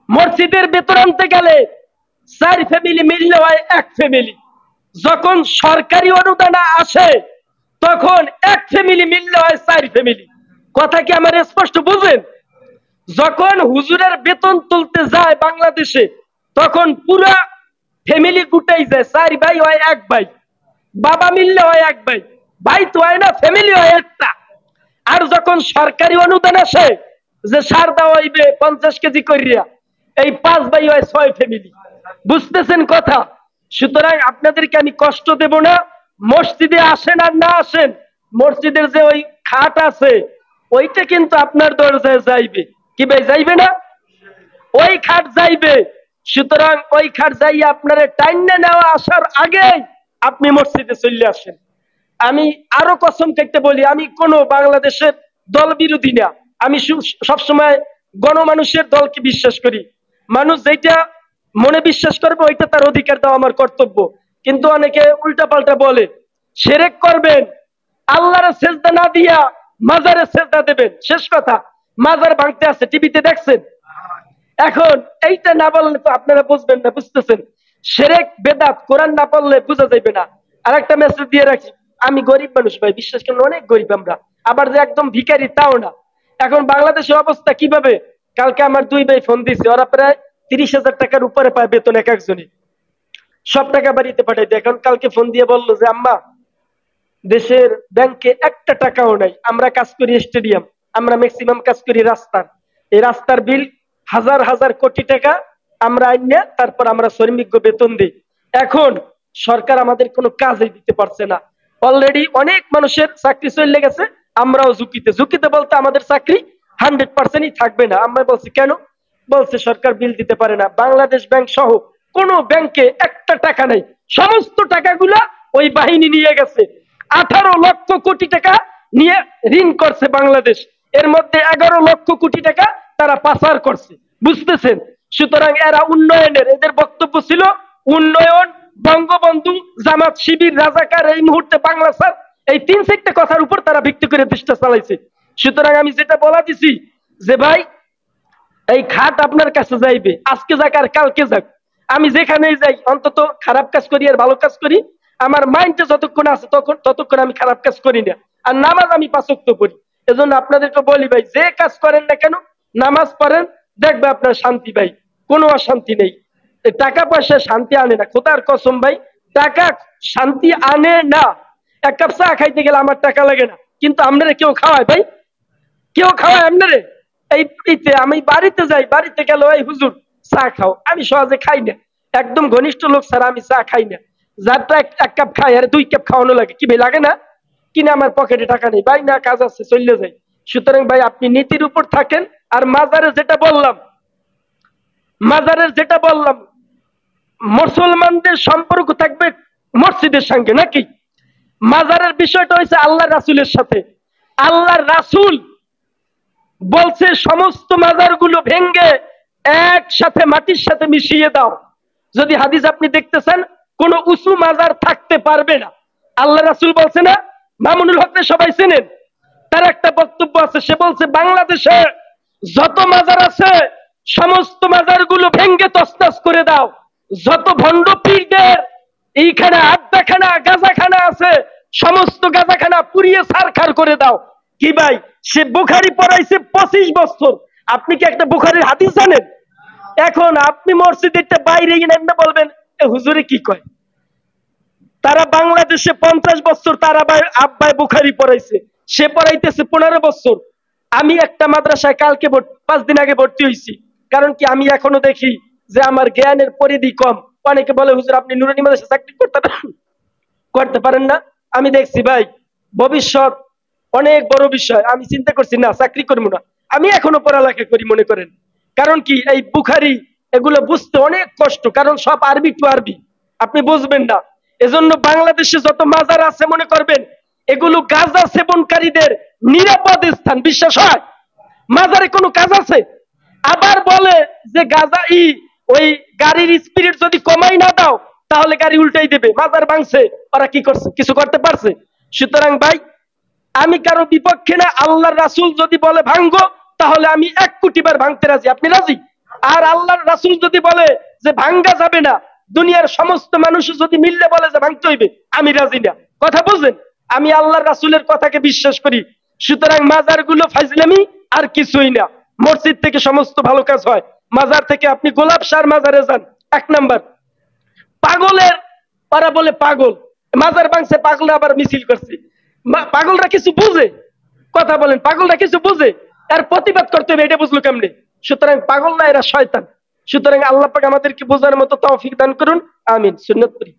মসজিদের বেতন আনতে গেলে 4 ফ্যামিলি মিললে হয় 1 ফ্যামিলি। যখন সরকারি অনুদান আসে তখন 1 ফ্যামিলি মিললে হয় 4 ফ্যামিলি। কথা কি আমার স্পষ্ট বুঝেন? যখন হুজুরের বেতন তুলতে যায় বাংলাদেশে তখন পুরা ফ্যামিলি গুটাই যায়, 4 ভাই হয় 1 ভাই, বাবা মিললে হয় 1 ভাই, ভাই তো হয় না, ফ্যামিলি হয় একটা। আর যখন সরকারি অনুদান আসে যে সার দেওয়া হইবে 50 কেজি করিয়া, এই 5 ভাই হয় 6 ফ্যামিলি। বুঝতেছেন কথা? সুতরাং আপনাদেরকে আমি কষ্ট দেব না। মসজিদে আসেন আর না আসেন, মসজিদের যে ওই খাট আছে ওইটা কিন্তু আপনার দরজায় যাইবে। কি ভাই যাইবে না? ওই খাট যাইবে। সুতরাং ওই খাট যাইয়া আপনার টাইনে নেওয়া আসার আগে আপনি মসজিদে চলে আসেন। আমি আরো কসম কাটতে বলি, আমি কোন বাংলাদেশের দল বিরোধী না। আমি সবসময় গণমানুষের দলকে বিশ্বাস করি। মানুষ যেটা মনে বিশ্বাস করবে ওইটা তার অধিকার দেওয়া আমার কর্তব্য। কিন্তু অনেকে উল্টা পাল্টা বলে শিরক করবেন, আল্লাহর সেজদা না দিয়া মাজারে সেজদা দেবেন। শেষ কথা, মাজার ভাঙতে আছে, টিভিতে দেখছেন। এখন এইটা না বললে তো আপনারা বুঝবেন না, বুঝতেছেন? শিরক বেদাত কোরআন না পড়লে বোঝা যাবে না। আরেকটা মেসেজ দিয়ে রাখি, আমি গরিব মানুষ ভাই, বিশ্বাস করেন অনেক গরিব আমরা, আবার যে একদম ভিখারি তাও না। এখন বাংলাদেশের অবস্থা কিভাবে? কালকে আমার 2 ভাই ফোন দিছে, ওরা প্রায় 30,000 টাকার উপরে পায় বেতন এক একজনই, সব টাকা বাড়িতে পাঠাইতে। এখন কালকে ফোন দিয়ে বললো যে আম্মা, দেশের ব্যাংকে একটা টাকাও নাই, আমরা কাজ করি স্টেডিয়াম, আমরা ম্যাক্সিমাম কাজ করি রাস্তার, এই রাস্তার বিল হাজার হাজার কোটি টাকা আমরা আইনা তারপর আমরা শ্রমিক বেতন দিই। এখন সরকার আমাদের কোনো কাজই দিতে পারছে না। অলরেডি অনেক মানুষের চাকরি চলে গেছে, আমরাও ঝুঁকিতে। ঝুঁকিতে বলতে আমাদের চাকরি 100%ই থাকবে না। আমরা বলছি কেন? বলছে সরকার বিল দিতে পারে না। বাংলাদেশ ব্যাংক সহ কোন ব্যাংকে একটা টাকা নাই, সমস্ত টাকাগুলা ওই বাহিনী নিয়ে গেছে। 18 লক্ষ কোটি টাকা নিয়ে ঋণ করছে বাংলাদেশ, এর মধ্যে 11 লক্ষ কোটি টাকা তারা পাচার করছে। বুঝতেছেন? সুতরাং এরা উন্নয়নের, এদের বক্তব্য ছিল উন্নয়ন, বঙ্গবন্ধু, জামাত শিবির, রাজাকার, এই মুহূর্তে বাংলা স্যার, এই 3-4টা কথার উপর তারা ভিত্তি করে দেশটা চালাইছে। সুতরাং আমি যেটা বলা দিছি যে ভাই এই খাট আপনার কাছে যাইবে, আজকে যাক আর কালকে যাক। আমি যেখানেই যাই অন্তত খারাপ কাজ করি আর ভালো কাজ করি, আমার মাইন্ডে যতক্ষণ আছে ততক্ষণ আমি খারাপ কাজ করি না। আর নামাজ আমি 5 ওয়াক্ত পড়ি। এজন্য আপনাদেরকে বলি ভাই, যে কাজ করেন না কেন নামাজ পড়েন, দেখবে আপনার শান্তি ভাই, কোনো অশান্তি নেই। টাকা পয়সা শান্তি আনে না, খোদার কসম ভাই, টাকা শান্তি আনে না। 1 কাপ চা খাইতে গেলে আমার টাকা লাগে না, কিন্তু আপনারা কেউ খাওয়ায় ভাই? কেউ খাওয়ায় আপনারে? এইতে আমি বাড়িতে যাই, বাড়িতে গেল এই হুজুর চা খাও, আমি সহজে খাই না। একদম ঘনিষ্ঠ লোক ছাড়া আমি চা খাই না। যার তো 1 কাপ খাই আর 2 কাপ খাওয়ানো লাগে, কি ভাই লাগে না? কিনা আমার পকেটে টাকা নেই ভাই, না কাজ আছে চলে যাই। সুতরাং ভাই আপনি নীতির উপর থাকেন। আর মাজারে যেটা বললাম, মাজারের যেটা বললাম, মুসলমানদের সম্পর্ক থাকবে মসজিদের সঙ্গে নাকি? মাজারের বিষয়টা হয়েছে আল্লাহ রাসূলের সাথে। আল্লাহর রাসূল বলছে সমস্ত মাজারগুলো ভেঙ্গে একসাথে মাটির সাথে মিশিয়ে দাও। যদি হাদিস আপনি দেখতেছেন, কোন উঁচু মাজার থাকতে পারবে না, আল্লাহ রাসূল বলছে না? মামুনুল হককে সবাই চেনেন, তার একটা বক্তব্য আছে, সে বলছে বাংলাদেশে যত মাজার আছে সমস্ত মাজারগুলো ভেঙ্গে তছনছ করে দাও। যত ভণ্ড পীরদের এইখানে আড্ডাখানা গাঁজাখানা আছে সমস্ত গাঁজাখানা পুড়িয়ে ছারখার করে দাও। কি ভাই, সে বুখারী পড়াইছে 25 বছর, আপনি কি একটা বুখারীর হাদিস জানেন? এখন আপনি মসজিদের বাইরে এমনি বলবেন এ হুজুরে কি কয়? তারা বাংলাদেশে 50 বছর তারা আব্বাই বুখারী পড়াইছে, সে পড়াইতেছে 15 বছর। আমি একটা মাদ্রাসায় কালকে 5 দিন আগে ভর্তি হয়েছি। কারণ কি, আমি এখনো দেখি যে আমার জ্ঞানের পরিধি কম। অনেকে বলে হুজুর আপনি নুরানি মাদ্রাসায় চাকরি করতে পারেন না। আমি দেখছি ভাই ভবিষ্যৎ অনেক বড় বিষয়, আমি চিন্তা করছি না চাকরি করবো না, আমি এখনো পড়ালেখা করি মনে করেন। কারণ কি, এই বুখারী এগুলো বুঝতে অনেক কষ্ট, কারণ সব আরবি টু আরবি, আপনি বুঝবেন না। এজন্য বাংলাদেশে যত মাজার আছে মনে করবেন এগুলো গাঁজা সেবনকারীদের নিরাপদ স্থান। বিশ্বাস হয়? মাজারে কোনো কাজ আছে? আবার বলে যে গাঁজা ওই গাড়ির স্পিরিট যদি কমাই না দাও তাহলে গাড়ি উল্টাই দেবে। মাজার ভাঙছে, ওরা কি করছে? কিছু করতে পারছে? সুতরাং ভাই আমি কারো বিপক্ষে না। আল্লাহর রাসূল যদি বলে ভাঙ্গো, তাহলে আমি 1 কোটি বার ভাঙতে রাজি। আপনি রাজি? আর আল্লাহর রাসূল যদি বলে যে ভাঙ্গা যাবে না, দুনিয়ার সমস্ত মানুষ যদি মিললে বলে যে ভাঙতে হইবে, আমি রাজি না। কথা বুঝলেন? আমি আল্লাহর রাসূলের কথাকে বিশ্বাস করি। সুতরাং মাজার গুলো ফাইজলামি আর কিছুই না। মসজিদ থেকে সমস্ত ভালো কাজ হয়, মাজার থেকে আপনি গোলাপ শাহর মাজারে যান। এক নাম্বার, পাগলের, ওরা বলে পাগল, মাজার ভাঙছে, পাগলরা আবার মিছিল করছে। পাগলরা কিছু বুঝে? কথা বলেন, পাগলরা কিছু বুঝে? এর প্রতিবাদ করতে হবে, এটা বুঝলো কেমনে? সুতরাং পাগল না, এরা শয়তান। সুতরাং আল্লাহ পাক আমাদেরকে বোঝার মতো তৌফিক দান করুন, আমিন। সুন্নাত পড়ি।